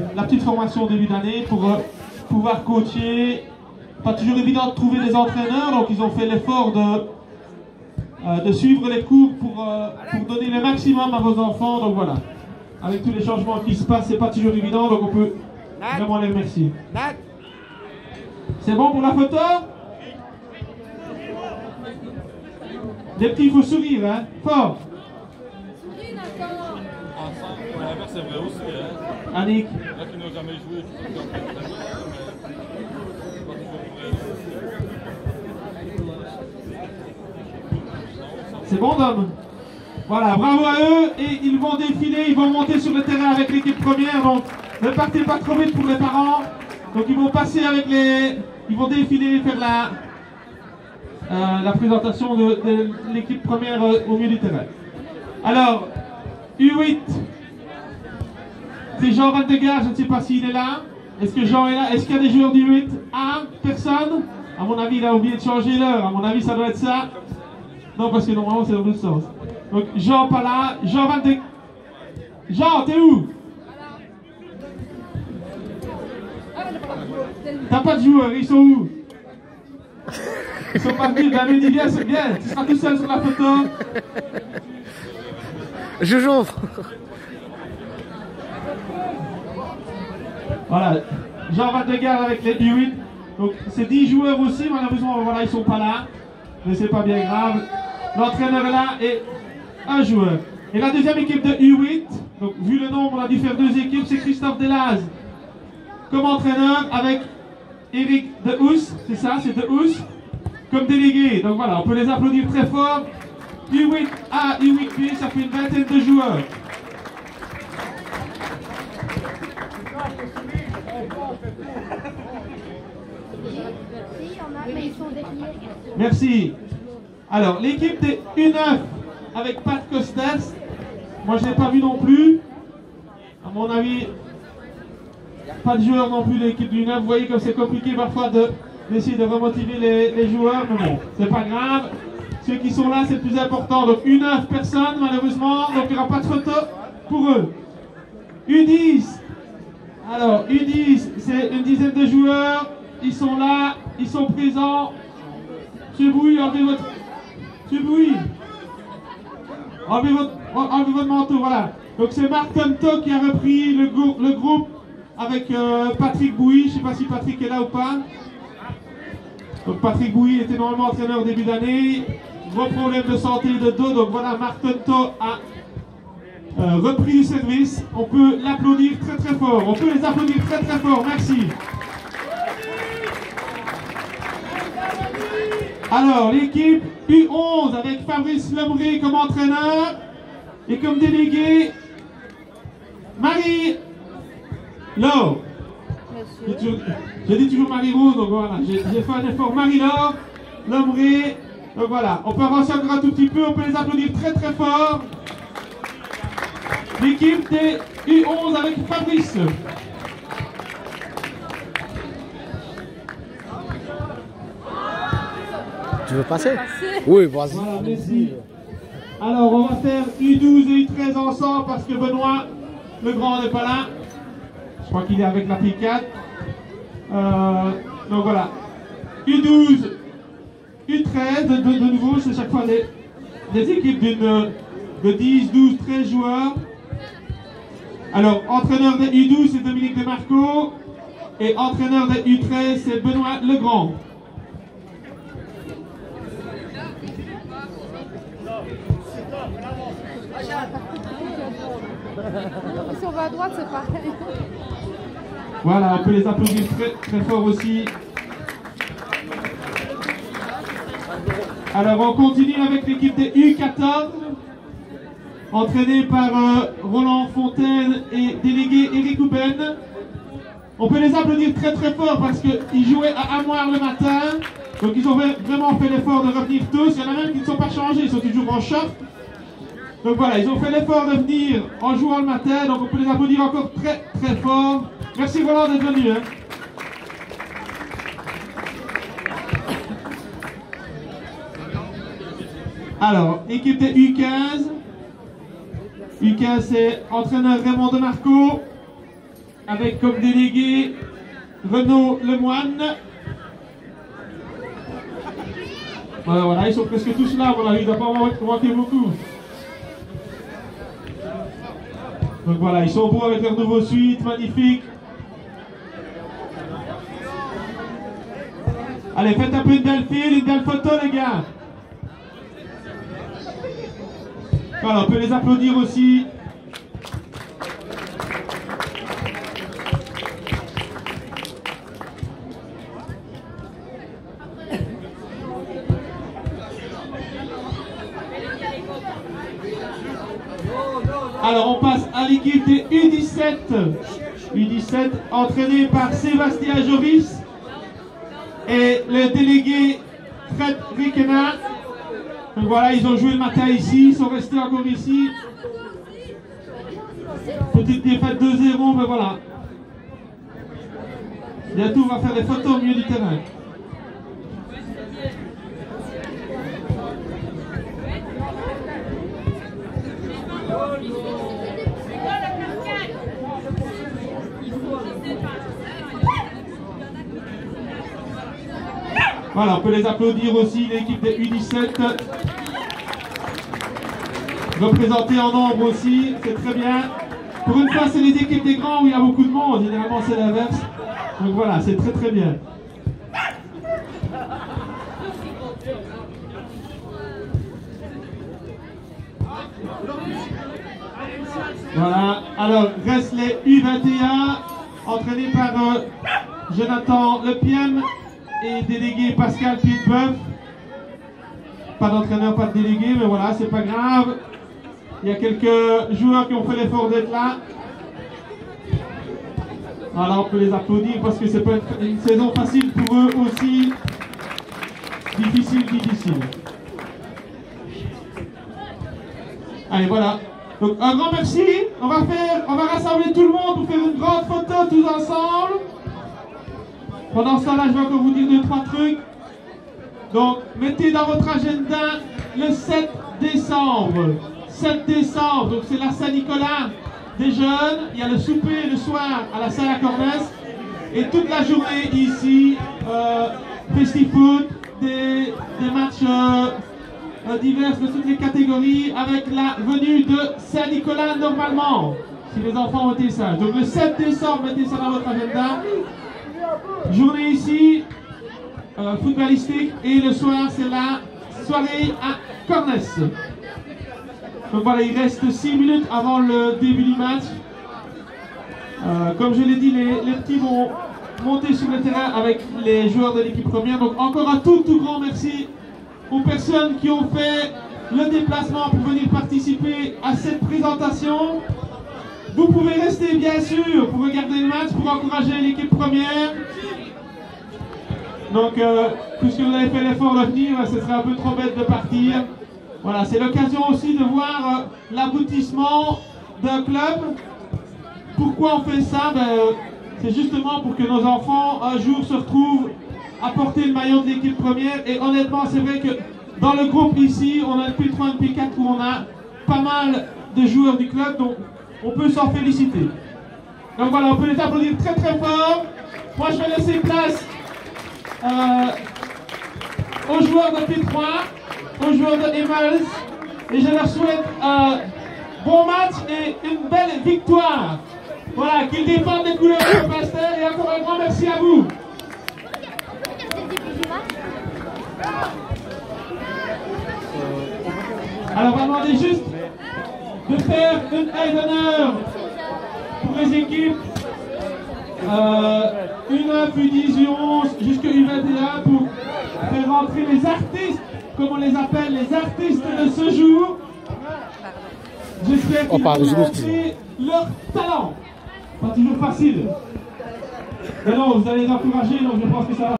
la petite formation au début d'année pour pouvoir coacher. Pas toujours évident de trouver des entraîneurs, donc ils ont fait l'effort de suivre les cours pour donner le maximum à vos enfants. Donc voilà, avec tous les changements qui se passent, c'est pas toujours évident, donc on peut vraiment les remercier. C'est bon pour la photo? Les petits, il faut sourire, hein, fort. C'est vrai aussi, hein. Annick. Là qui n'ont jamais joué, c'est bon, Dom? Voilà, bravo à eux. Et ils vont défiler, ils vont monter sur le terrain avec l'équipe première. Donc, ne partez pas trop vite pour les parents. Donc, ils vont passer avec les... Ils vont défiler, faire la présentation de l'équipe première au milieu du terrain. Alors, U8. C'est Jean Vandegar, je ne sais pas s'il est là. Est-ce que Jean est là? Est-ce qu'il y a des joueurs du 8? Ah, personne? À mon avis, il a oublié de changer l'heure. À mon avis, ça doit être ça. Non, parce que normalement, c'est dans l'autre sens. Donc, Jean pas là. Jean Vandegar. Jean, t'es où? T'as pas de joueurs, ils sont où? Ils sont pas venus. Ben, Mehdi, viens, tu seras tout seul sur la photo. Je joue. Voilà, Jean Vandegar avec les U8. Donc c'est 10 joueurs aussi, malheureusement voilà, ils sont pas là. Mais c'est pas bien grave. L'entraîneur est là et un joueur. Et la deuxième équipe de U8, donc vu le nombre, on a dû faire 2 équipes, c'est Christophe Delaz comme entraîneur avec Eric Dehousse, c'est ça, c'est Dehousse, comme délégué. Donc voilà, on peut les applaudir très fort. U8A, U8B, ça fait une vingtaine de joueurs. Merci. Alors, l'équipe des U9 avec Pat Costas. Moi, je ne l'ai pas vu non plus. À mon avis, pas de joueurs non plus de l'équipe du U9. Vous voyez comme c'est compliqué parfois d'essayer de remotiver les joueurs. Mais bon, c'est pas grave. Ceux qui sont là, c'est le plus important. Donc, U9 personnes, malheureusement. Donc, il n'y aura pas de photo pour eux. U10. Alors, U10, c'est une dizaine de joueurs. Ils sont là, ils sont présents. Monsieur Bouy, enlevez votre... Monsieur Bouy, enlevez votre manteau, voilà. Donc c'est Marc Tonto qui a repris le groupe avec Patrick Bouy. Je ne sais pas si Patrick est là ou pas. Donc Patrick Bouy était normalement entraîneur au début d'année. Gros problème de santé de dos. Donc voilà, Marc Tonto a repris du service. On peut l'applaudir très très fort. On peut les applaudir très très fort. Merci. Alors, l'équipe U11 avec Fabrice Lemré comme entraîneur et comme délégué Marie-Laure. Je dis toujours Marie-Rose, donc voilà, j'ai fait un effort. Marie-Laure, Lemré, donc voilà. On peut avancer encore un tout petit peu, on peut les applaudir très très fort. L'équipe des U11 avec Fabrice. Tu veux passer? Oui, vas-y. Voilà, merci. Alors, on va faire U12 et U13 ensemble parce que Benoît, le grand, n'est pas là. Je crois qu'il est avec la P4. Donc voilà. U12, U13, de nouveau, c'est chaque fois des équipes de 10, 12, 13 joueurs. Alors, entraîneur de U12, c'est Dominique Demarco. Et entraîneur de U13, c'est Benoît Legrand. Si on va à droite, c'est pareil. Voilà, on peut les applaudir très, très fort aussi. Alors, on continue avec l'équipe des U14, entraînée par Roland Fontaine et délégué Eric Houben. On peut les applaudir très très fort parce qu'ils jouaient à Amoir le matin. Donc, ils ont vraiment fait l'effort de revenir tous. Il y en a même qui ne sont pas changés, ils sont toujours en short. Donc voilà, ils ont fait l'effort de venir en jouant le matin, donc on peut les applaudir encore très très fort. Merci Roland d'être venu. Hein. Alors, équipe de U15. U15, c'est entraîneur Raymond Demarco. avec comme délégué Renaud Lemoine. Voilà, ils sont presque tous là, voilà, il ne doit pas manquer beaucoup. Donc voilà, ils sont beaux avec leur nouveau suite, magnifique. Allez, faites un peu une belle file, une belle photo les gars. Voilà, on peut les applaudir aussi. Alors on passe à l'équipe des U17. U17 entraînée par Sébastien Joris et le délégué Fred Rickenard. Donc voilà, ils ont joué le matin ici, ils sont restés encore ici. Petite défaite 2-0, mais voilà. Bientôt on va faire des photos au milieu du terrain. Voilà, on peut les applaudir aussi, l'équipe des U17. Représentée en nombre aussi, c'est très bien. Pour une fois, c'est les équipes des grands où il y a beaucoup de monde. Généralement, c'est l'inverse. Donc voilà, c'est très très bien. Voilà, alors restent les U21, entraînés par Jonathan Lepiem et délégué Pascal Piedbeuf. Pas d'entraîneur, pas de délégué, mais voilà, c'est pas grave. Il y a quelques joueurs qui ont fait l'effort d'être là. Voilà, on peut les applaudir parce que c'est pas une saison facile pour eux aussi. Difficile. Allez, voilà. Donc un grand merci. On va rassembler tout le monde pour faire une grande photo tous ensemble. Pendant ce temps-là, je vais encore vous dire 2-3 trucs. Donc, mettez dans votre agenda le 7 décembre. 7 décembre, donc c'est la Saint-Nicolas des jeunes. Il y a le souper le soir à la salle à Cornès. Et toute la journée ici, festi-foot, des matchs divers de toutes les catégories avec la venue de Saint-Nicolas normalement, si les enfants ont été sages. Donc le 7 décembre, mettez ça dans votre agenda. Journée ici, footballistique, et le soir c'est la soirée à Cornès. Donc voilà, il reste 6 minutes avant le début du match. Comme je l'ai dit, les petits vont monter sur le terrain avec les joueurs de l'équipe première. Donc encore un tout grand merci aux personnes qui ont fait le déplacement pour venir participer à cette présentation. Vous pouvez rester bien sûr pour regarder le match, pour encourager l'équipe première. Donc puisque vous avez fait l'effort de venir, ce serait un peu trop bête de partir. Voilà, c'est l'occasion aussi de voir l'aboutissement d'un club. Pourquoi on fait ça? C'est justement pour que nos enfants un jour se retrouvent à porter le maillot de l'équipe première. Et honnêtement, c'est vrai que dans le groupe ici, on a le P3 et le P4 où on a pas mal de joueurs du club, donc on peut s'en féliciter. Donc voilà, on peut les applaudir très fort. Moi, je vais laisser place aux joueurs de P3, aux joueurs de Emals, et je leur souhaite un bon match et une belle victoire. Voilà, qu'ils défendent les couleurs de Pasteur, et encore un grand merci à vous. Alors on va demander juste de faire une aide d'honneur pour les équipes U9, U10, U11 jusqu'à U21 pour faire rentrer les artistes, comme on les appelle, les artistes de ce jour. J'espère qu'ils vont montrer leur talent. Pas toujours facile. Mais non, vous allez les encourager, donc je pense que ça va.